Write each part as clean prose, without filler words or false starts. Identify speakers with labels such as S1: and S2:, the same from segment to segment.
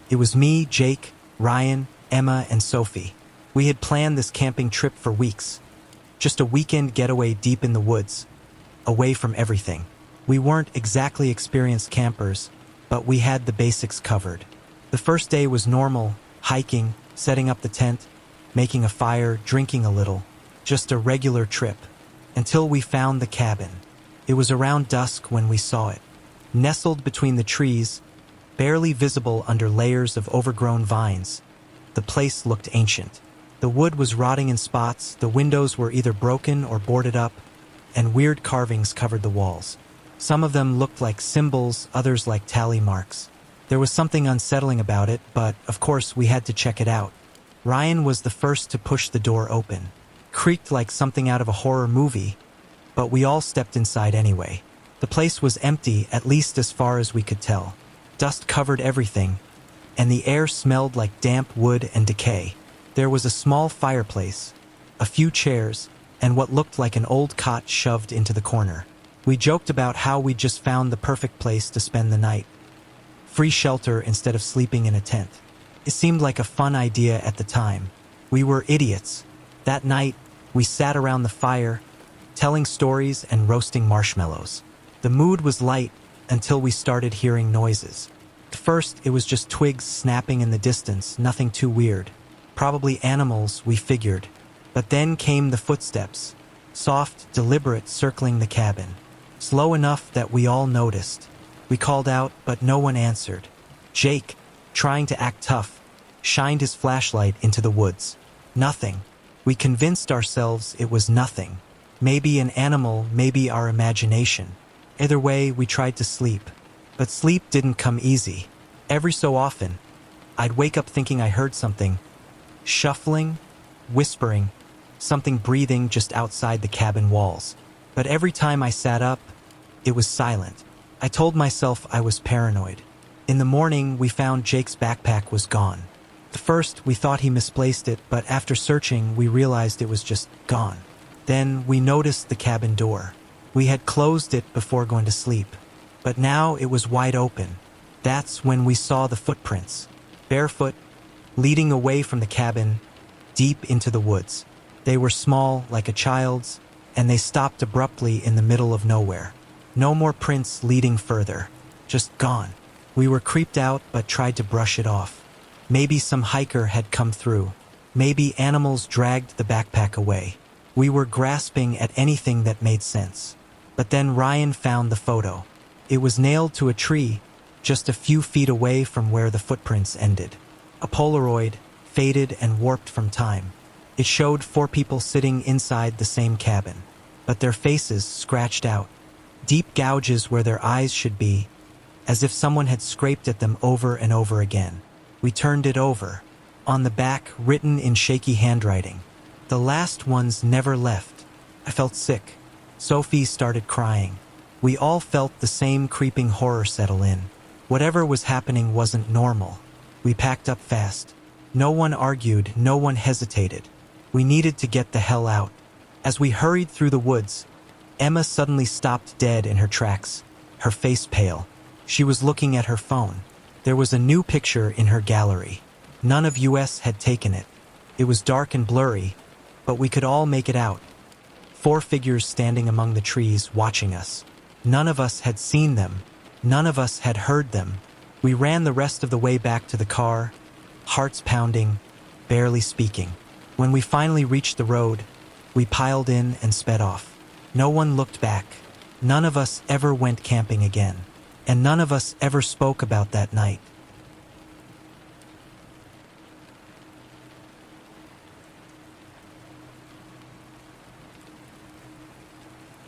S1: It was me, Jake, Ryan, Emma, and Sophie. We had planned this camping trip for weeks. Just a weekend getaway deep in the woods, away from everything. We weren't exactly experienced campers, but we had the basics covered. The first day was normal, hiking, setting up the tent, making a fire, drinking a little. Just a regular trip. Until we found the cabin. It was around dusk when we saw it. Nestled between the trees, barely visible under layers of overgrown vines. The place looked ancient. The wood was rotting in spots, the windows were either broken or boarded up, and weird carvings covered the walls. Some of them looked like symbols, others like tally marks. There was something unsettling about it, but of course we had to check it out. Ryan was the first to push the door open. Creaked like something out of a horror movie, but we all stepped inside anyway. The place was empty, at least as far as we could tell. Dust covered everything, and the air smelled like damp wood and decay. There was a small fireplace, a few chairs, and what looked like an old cot shoved into the corner. We joked about how we'd just found the perfect place to spend the night. Free shelter instead of sleeping in a tent. It seemed like a fun idea at the time. We were idiots. That night, we sat around the fire, telling stories and roasting marshmallows. The mood was light until we started hearing noises. At first, it was just twigs snapping in the distance, nothing too weird. Probably animals, we figured. But then came the footsteps. Soft, deliberate, circling the cabin. Slow enough that we all noticed. We called out, but no one answered. Jake, trying to act tough, shined his flashlight into the woods. Nothing. We convinced ourselves it was nothing. Maybe an animal, maybe our imagination. Either way, we tried to sleep. But sleep didn't come easy. Every so often, I'd wake up thinking I heard something. Shuffling, whispering, something breathing just outside the cabin walls. But every time I sat up, it was silent. I told myself I was paranoid. In the morning, we found Jake's backpack was gone. At first, we thought he misplaced it, but after searching, we realized it was just gone. Then, we noticed the cabin door. We had closed it before going to sleep, but now it was wide open. That's when we saw the footprints, barefoot, leading away from the cabin, deep into the woods. They were small, like a child's, and they stopped abruptly in the middle of nowhere. No more prints leading further, just gone. We were creeped out, but tried to brush it off. Maybe some hiker had come through. Maybe animals dragged the backpack away. We were grasping at anything that made sense. But then Ryan found the photo. It was nailed to a tree, just a few feet away from where the footprints ended. A Polaroid, faded and warped from time. It showed 4 people sitting inside the same cabin, but their faces scratched out. Deep gouges where their eyes should be, as if someone had scraped at them over and over again. We turned it over. On the back, written in shaky handwriting. The last ones never left. I felt sick. Sophie started crying. We all felt the same creeping horror settle in. Whatever was happening wasn't normal. We packed up fast. No one argued, no one hesitated. We needed to get the hell out. As we hurried through the woods, Emma suddenly stopped dead in her tracks, her face pale. She was looking at her phone. There was a new picture in her gallery. None of us had taken it. It was dark and blurry, but we could all make it out. 4 figures standing among the trees, watching us. None of us had seen them. None of us had heard them. We ran the rest of the way back to the car, hearts pounding, barely speaking. When we finally reached the road, we piled in and sped off. No one looked back. None of us ever went camping again. And none of us ever spoke about that night.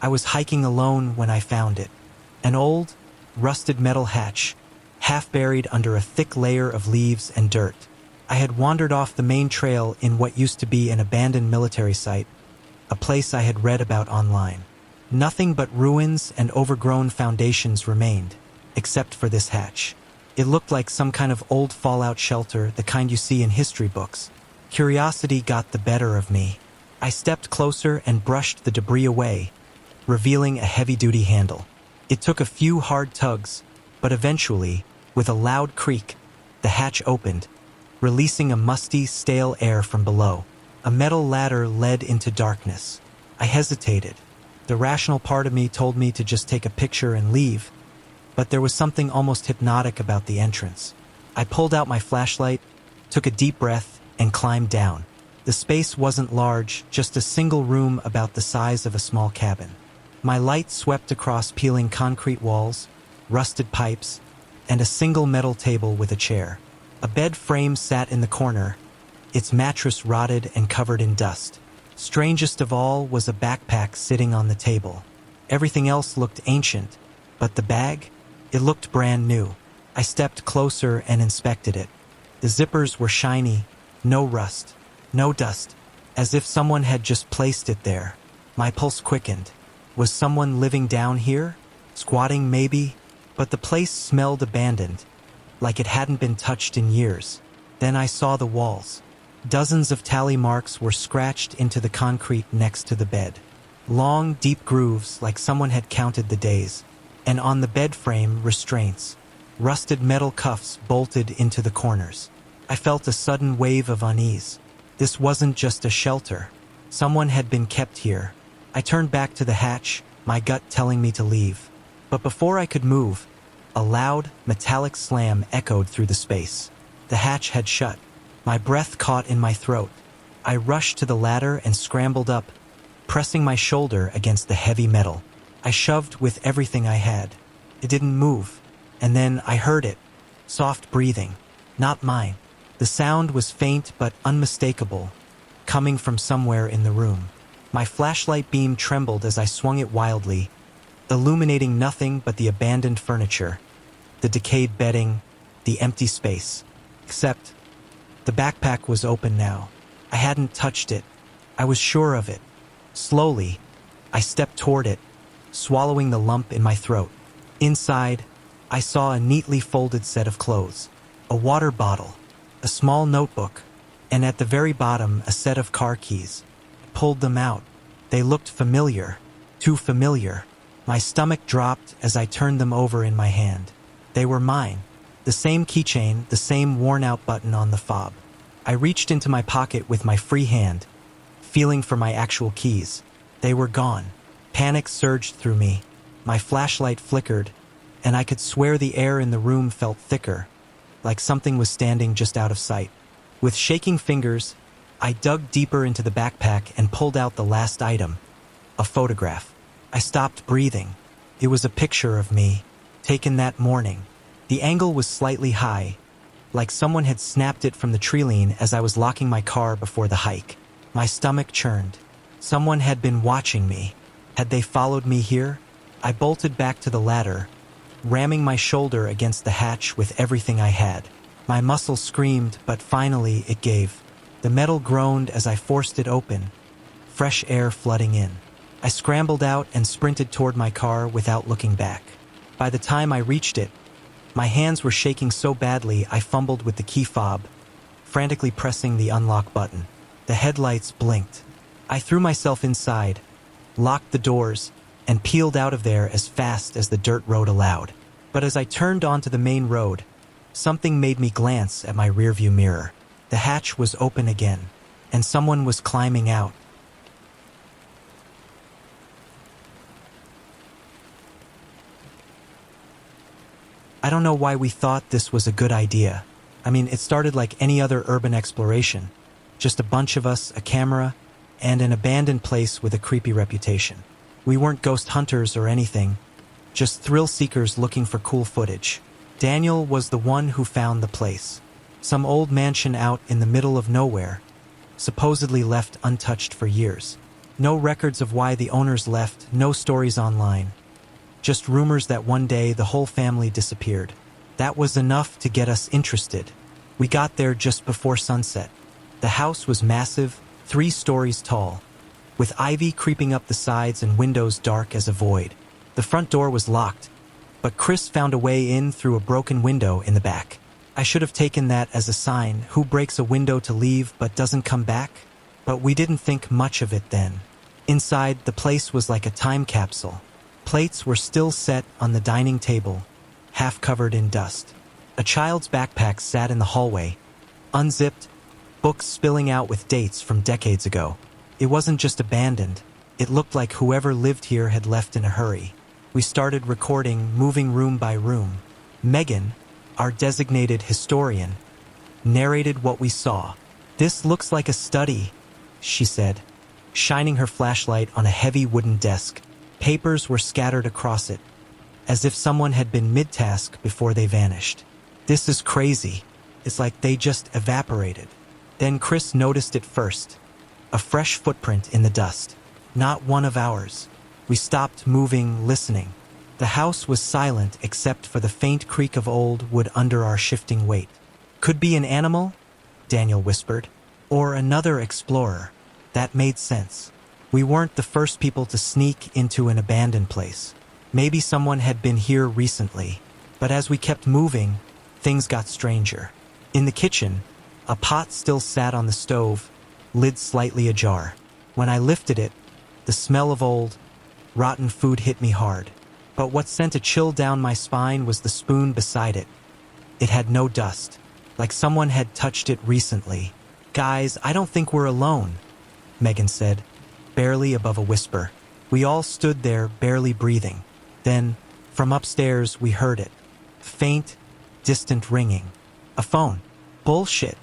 S1: I was hiking alone when I found it. An old, rusted metal hatch, half buried under a thick layer of leaves and dirt. I had wandered off the main trail in what used to be an abandoned military site, a place I had read about online. Nothing but ruins and overgrown foundations remained, except for this hatch. It looked like some kind of old fallout shelter, the kind you see in history books. Curiosity got the better of me. I stepped closer and brushed the debris away, revealing a heavy-duty handle. It took a few hard tugs, but eventually, with a loud creak, The hatch opened, releasing a musty, stale air from below. A metal ladder led into darkness. I hesitated. The rational part of me told me to just take a picture and leave, but there was something almost hypnotic about the entrance. I pulled out my flashlight, took a deep breath, and climbed down. The space wasn't large, just a single room about the size of a small cabin. My light swept across peeling concrete walls, rusted pipes, and a single metal table with a chair. A bed frame sat in the corner, its mattress rotted and covered in dust. Strangest of all was a backpack sitting on the table. Everything else looked ancient, but the bag? It looked brand new. I stepped closer and inspected it. The zippers were shiny, no rust, no dust, as if someone had just placed it there. My pulse quickened. Was someone living down here? Squatting maybe? But the place smelled abandoned, like it hadn't been touched in years. Then I saw the walls. Dozens of tally marks were scratched into the concrete next to the bed. Long, deep grooves like someone had counted the days. And on the bed frame, restraints. Rusted metal cuffs bolted into the corners. I felt a sudden wave of unease. This wasn't just a shelter. Someone had been kept here. I turned back to the hatch, my gut telling me to leave. But before I could move, a loud, metallic slam echoed through the space. The hatch had shut. My breath caught in my throat. I rushed to the ladder and scrambled up, pressing my shoulder against the heavy metal. I shoved with everything I had. It didn't move. And then I heard it. Soft breathing. Not mine. The sound was faint but unmistakable, coming from somewhere in the room. My flashlight beam trembled as I swung it wildly, illuminating nothing but the abandoned furniture, the decayed bedding, the empty space. Except, the backpack was open now. I hadn't touched it. I was sure of it. Slowly, I stepped toward it, swallowing the lump in my throat. Inside, I saw a neatly folded set of clothes, a water bottle, a small notebook, and at the very bottom, a set of car keys. I pulled them out. They looked familiar, too familiar. My stomach dropped as I turned them over in my hand. They were mine. The same keychain, the same worn-out button on the fob. I reached into my pocket with my free hand, feeling for my actual keys. They were gone. Panic surged through me. My flashlight flickered, and I could swear the air in the room felt thicker, like something was standing just out of sight. With shaking fingers, I dug deeper into the backpack and pulled out the last item, a photograph. I stopped breathing. It was a picture of me, taken that morning. The angle was slightly high, like someone had snapped it from the treeline as I was locking my car before the hike. My stomach churned. Someone had been watching me. Had they followed me here? I bolted back to the ladder, ramming my shoulder against the hatch with everything I had. My muscles screamed, but finally it gave. The metal groaned as I forced it open, fresh air flooding in. I scrambled out and sprinted toward my car without looking back. By the time I reached it, my hands were shaking so badly I fumbled with the key fob, frantically pressing the unlock button. The headlights blinked. I threw myself inside, locked the doors, and peeled out of there as fast as the dirt road allowed. But as I turned onto the main road, something made me glance at my rearview mirror. The hatch was open again, and someone was climbing out. I don't know why we thought this was a good idea. I mean, it started like any other urban exploration. Just a bunch of us, a camera, and an abandoned place with a creepy reputation. We weren't ghost hunters or anything, just thrill seekers looking for cool footage. Daniel was the one who found the place. Some old mansion out in the middle of nowhere, supposedly left untouched for years. No records of why the owners left, no stories online. Just rumors that one day the whole family disappeared. That was enough to get us interested. We got there just before sunset. The house was massive, 3 stories tall, with ivy creeping up the sides and windows dark as a void. The front door was locked, but Chris found a way in through a broken window in the back. I should have taken that as a sign. Who breaks a window to leave but doesn't come back? But we didn't think much of it then. Inside, the place was like a time capsule. Plates were still set on the dining table, half covered in dust. A child's backpack sat in the hallway, unzipped, books spilling out with dates from decades ago. It wasn't just abandoned. It looked like whoever lived here had left in a hurry. We started recording, moving room by room. Megan, our designated historian, narrated what we saw. "This looks like a study," she said, shining her flashlight on a heavy wooden desk. Papers were scattered across it, as if someone had been mid-task before they vanished. "This is crazy. It's like they just evaporated." Then Chris noticed it first. A fresh footprint in the dust. Not one of ours. We stopped moving, listening. The house was silent except for the faint creak of old wood under our shifting weight. "Could be an animal," Daniel whispered. "Or another explorer." That made sense. We weren't the first people to sneak into an abandoned place. Maybe someone had been here recently. But as we kept moving, things got stranger. In the kitchen, a pot still sat on the stove, lid slightly ajar. When I lifted it, the smell of old, rotten food hit me hard. But what sent a chill down my spine was the spoon beside it. It had no dust, like someone had touched it recently. "Guys, I don't think we're alone," Megan said, barely above a whisper. We all stood there, barely breathing. Then, from upstairs, we heard it. Faint, distant ringing. "A phone." "Bullshit,"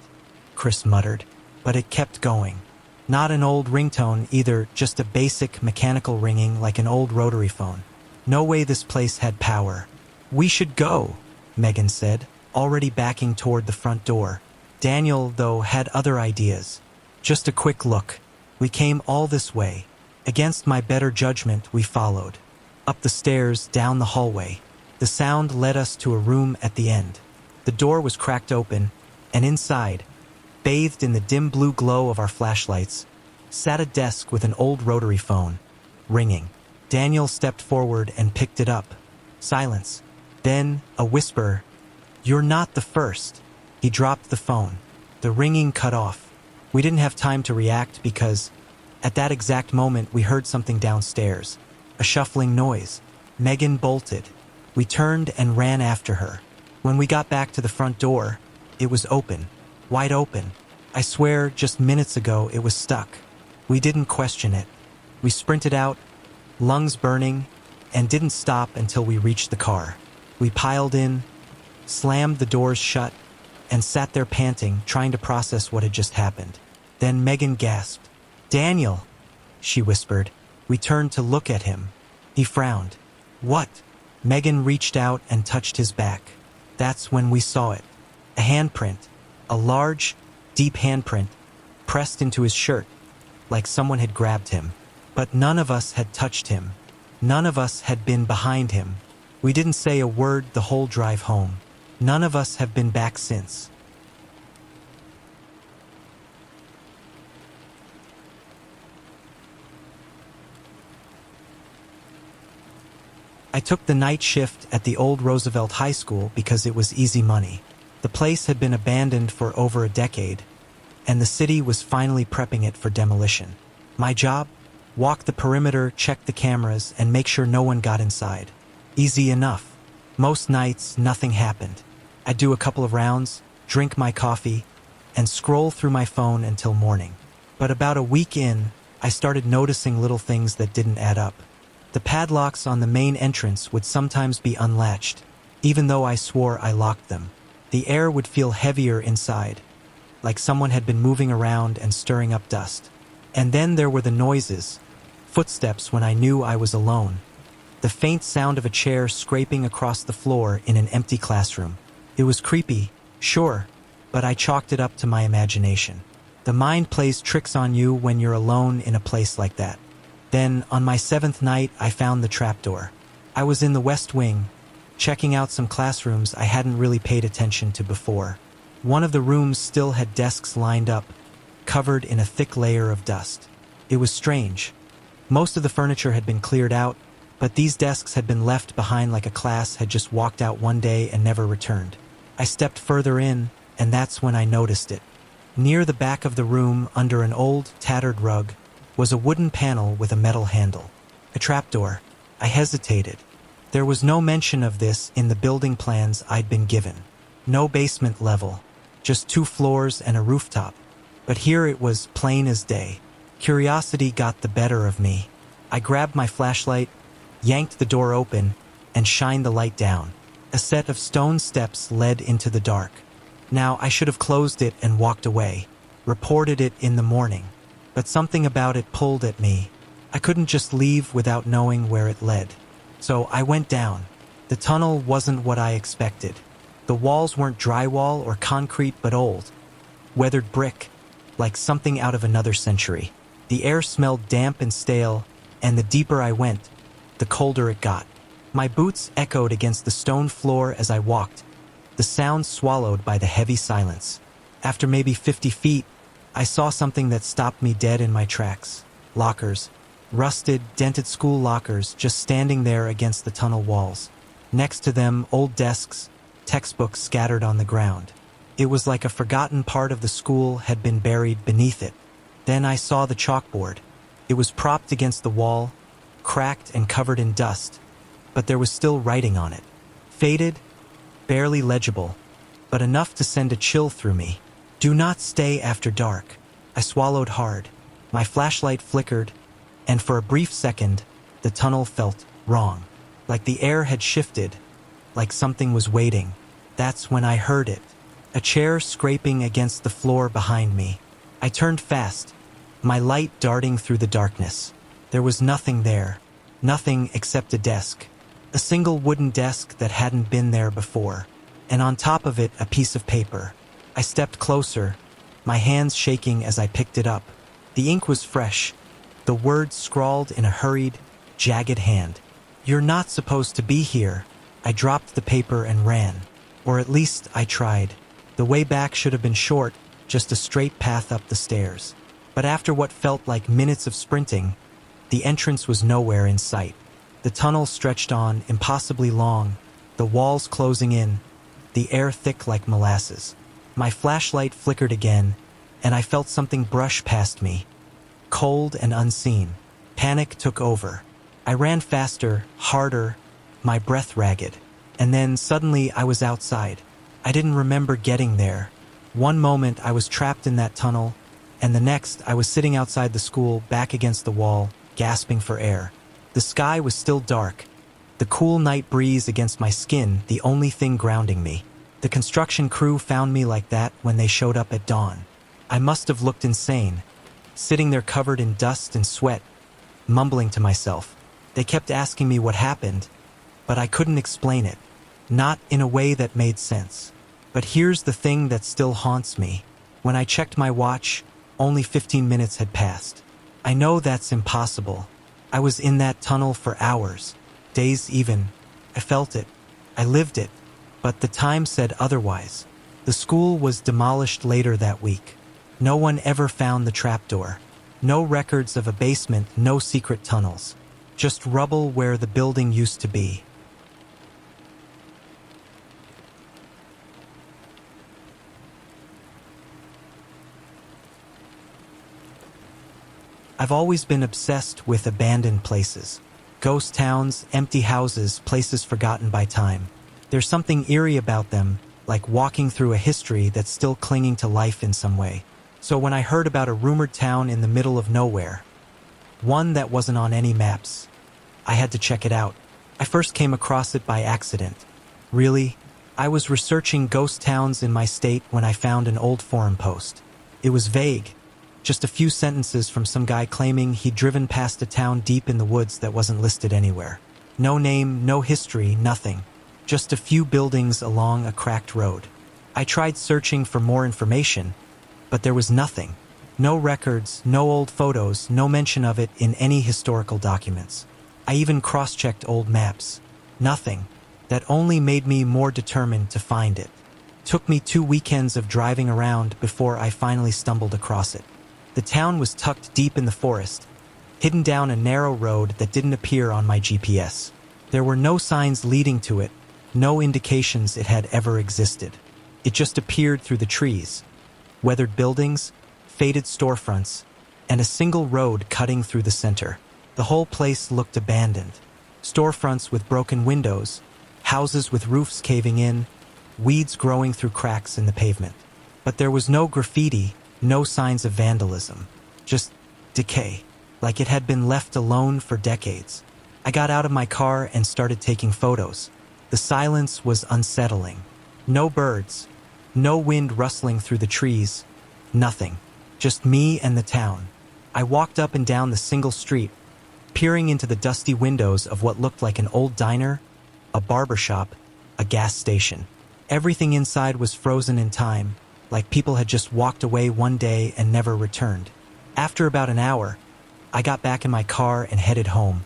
S1: Chris muttered, but it kept going. Not an old ringtone either, just a basic mechanical ringing like an old rotary phone. No way this place had power. "We should go," Megan said, already backing toward the front door. Daniel, though, had other ideas. "Just a quick look. We came all this way." Against my better judgment, we followed. Up the stairs, down the hallway. The sound led us to a room at the end. The door was cracked open, and inside, bathed in the dim blue glow of our flashlights, sat a desk with an old rotary phone, ringing. Daniel stepped forward and picked it up. Silence. Then, a whisper, "You're not the first." He dropped the phone. The ringing cut off. We didn't have time to react because, at that exact moment, we heard something downstairs. A shuffling noise. Megan bolted. We turned and ran after her. When we got back to the front door, it was open. Wide open. I swear, just minutes ago, it was stuck. We didn't question it. We sprinted out, lungs burning, and didn't stop until we reached the car. We piled in, slammed the doors shut, and sat there panting, trying to process what had just happened. Then Megan gasped. "Daniel," she whispered. We turned to look at him. He frowned. "What?" Megan reached out and touched his back. That's when we saw it. A handprint. A large, deep handprint, pressed into his shirt, like someone had grabbed him. But none of us had touched him. None of us had been behind him. We didn't say a word the whole drive home. None of us have been back since. I took the night shift at the old Roosevelt High School because it was easy money. The place had been abandoned for over a decade, and the city was finally prepping it for demolition. My job? Walk the perimeter, check the cameras, and make sure no one got inside. Easy enough. Most nights, nothing happened. I'd do a couple of rounds, drink my coffee, and scroll through my phone until morning. But about a week in, I started noticing little things that didn't add up. The padlocks on the main entrance would sometimes be unlatched, even though I swore I locked them. The air would feel heavier inside, like someone had been moving around and stirring up dust. And then there were the noises, footsteps when I knew I was alone. The faint sound of a chair scraping across the floor in an empty classroom. It was creepy, sure, but I chalked it up to my imagination. The mind plays tricks on you when you're alone in a place like that. Then, on my 7th night, I found the trapdoor. I was in the West Wing, checking out some classrooms I hadn't really paid attention to before. One of the rooms still had desks lined up, covered in a thick layer of dust. It was strange. Most of the furniture had been cleared out, but these desks had been left behind like a class had just walked out one day and never returned. I stepped further in, and that's when I noticed it. Near the back of the room, under an old, tattered rug, was a wooden panel with a metal handle. A trapdoor. I hesitated. There was no mention of this in the building plans I'd been given. No basement level, just 2 floors and a rooftop. But here it was plain as day. Curiosity got the better of me. I grabbed my flashlight, yanked the door open, and shined the light down. A set of stone steps led into the dark. Now, I should have closed it and walked away, reported it in the morning. But something about it pulled at me. I couldn't just leave without knowing where it led. So I went down. The tunnel wasn't what I expected. The walls weren't drywall or concrete but old, weathered brick, like something out of another century. The air smelled damp and stale, and the deeper I went, the colder it got. My boots echoed against the stone floor as I walked, the sound swallowed by the heavy silence. After maybe 50 feet, I saw something that stopped me dead in my tracks. Lockers. Rusted, dented school lockers just standing there against the tunnel walls. Next to them, old desks, textbooks scattered on the ground. It was like a forgotten part of the school had been buried beneath it. Then I saw the chalkboard. It was propped against the wall, cracked and covered in dust, but there was still writing on it. Faded, barely legible, but enough to send a chill through me. "Do not stay after dark." I swallowed hard. My flashlight flickered, and for a brief second, the tunnel felt wrong. Like the air had shifted, like something was waiting. That's when I heard it. A chair scraping against the floor behind me. I turned fast, my light darting through the darkness. There was nothing there. Nothing except a desk. A single wooden desk that hadn't been there before. And on top of it, a piece of paper. I stepped closer, my hands shaking as I picked it up. The ink was fresh, the words scrawled in a hurried, jagged hand. "You're not supposed to be here." I dropped the paper and ran. Or at least I tried. The way back should have been short, just a straight path up the stairs. But after what felt like minutes of sprinting, the entrance was nowhere in sight. The tunnel stretched on, impossibly long, the walls closing in, the air thick like molasses. My flashlight flickered again, and I felt something brush past me. Cold and unseen. Panic took over. I ran faster, harder, my breath ragged. And then suddenly I was outside. I didn't remember getting there. One moment I was trapped in that tunnel, and the next I was sitting outside the school, back against the wall, gasping for air. The sky was still dark, the cool night breeze against my skin the only thing grounding me. The construction crew found me like that when they showed up at dawn. I must have looked insane, sitting there covered in dust and sweat, mumbling to myself. They kept asking me what happened, but I couldn't explain it, not in a way that made sense. But here's the thing that still haunts me. When I checked my watch, only 15 minutes had passed. I know that's impossible. I was in that tunnel for hours, days even. I felt it. I lived it. But the time said otherwise. The school was demolished later that week. No one ever found the trapdoor. No records of a basement, no secret tunnels. Just rubble where the building used to be. I've always been obsessed with abandoned places. Ghost towns, empty houses, places forgotten by time. There's something eerie about them, like walking through a history that's still clinging to life in some way. So when I heard about a rumored town in the middle of nowhere, one that wasn't on any maps, I had to check it out. I first came across it by accident. Really, I was researching ghost towns in my state when I found an old forum post. It was vague. Just a few sentences from some guy claiming he'd driven past a town deep in the woods that wasn't listed anywhere. No name, no history, nothing. Just a few buildings along a cracked road. I tried searching for more information, but there was nothing. No records, no old photos, no mention of it in any historical documents. I even cross-checked old maps. Nothing. That only made me more determined to find it. Took me 2 weekends of driving around before I finally stumbled across it. The town was tucked deep in the forest, hidden down a narrow road that didn't appear on my GPS. There were no signs leading to it, no indications it had ever existed. It just appeared through the trees. Weathered buildings, faded storefronts, and a single road cutting through the center. The whole place looked abandoned. Storefronts with broken windows, houses with roofs caving in, weeds growing through cracks in the pavement. But there was no graffiti, no signs of vandalism. Just decay, like it had been left alone for decades. I got out of my car and started taking photos. The silence was unsettling. No birds, no wind rustling through the trees, nothing. Just me and the town. I walked up and down the single street, peering into the dusty windows of what looked like an old diner, a barber shop, a gas station. Everything inside was frozen in time, like people had just walked away one day and never returned. After about an hour, I got back in my car and headed home,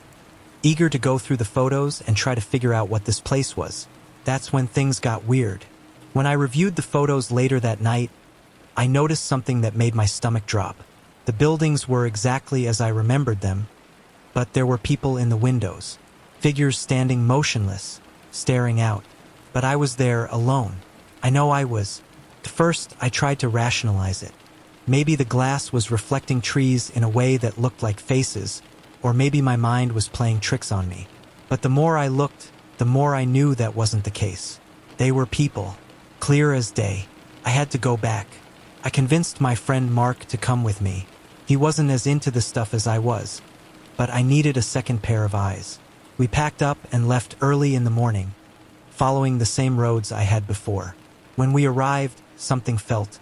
S1: eager to go through the photos and try to figure out what this place was. That's when things got weird. When I reviewed the photos later that night, I noticed something that made my stomach drop. The buildings were exactly as I remembered them, but there were people in the windows, figures standing motionless, staring out. But I was there alone. I know I was. At first, I tried to rationalize it. Maybe the glass was reflecting trees in a way that looked like faces, or maybe my mind was playing tricks on me. But the more I looked, the more I knew that wasn't the case. They were people, clear as day. I had to go back. I convinced my friend Mark to come with me. He wasn't as into the stuff as I was, but I needed a second pair of eyes. We packed up and left early in the morning, following the same roads I had before. When we arrived, something felt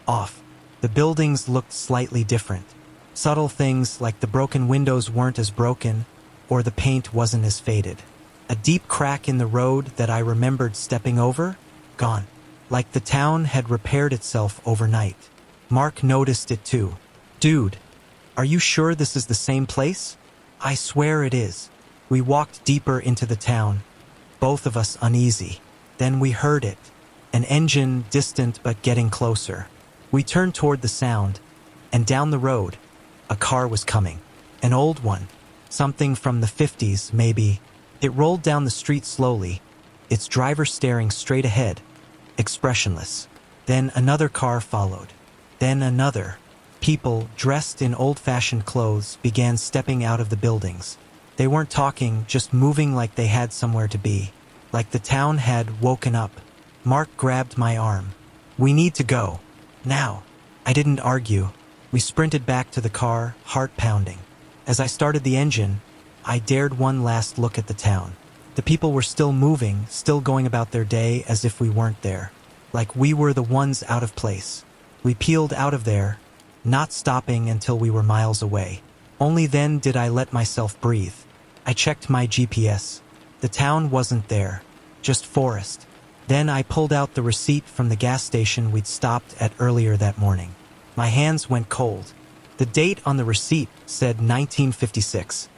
S1: off. The buildings looked slightly different. Subtle things like the broken windows weren't as broken, or the paint wasn't as faded. A deep crack in the road that I remembered stepping over, gone. Like the town had repaired itself overnight. Mark noticed it too. "Dude, are you sure this is the same place?" "I swear it is." We walked deeper into the town, both of us uneasy. Then we heard it. An engine, distant but getting closer. We turned toward the sound, and down the road, a car was coming. An old one. Something from the 50s, maybe. It rolled down the street slowly, its driver staring straight ahead, expressionless. Then another car followed. Then another. People, dressed in old-fashioned clothes, began stepping out of the buildings. They weren't talking, just moving like they had somewhere to be. Like the town had woken up. Mark grabbed my arm. "We need to go. Now." I didn't argue. We sprinted back to the car, heart pounding. As I started the engine, I dared one last look at the town. The people were still moving, still going about their day as if we weren't there. Like we were the ones out of place. We peeled out of there, not stopping until we were miles away. Only then did I let myself breathe. I checked my GPS. The town wasn't there, just forest. Then I pulled out the receipt from the gas station we'd stopped at earlier that morning. My hands went cold. The date on the receipt said 1956.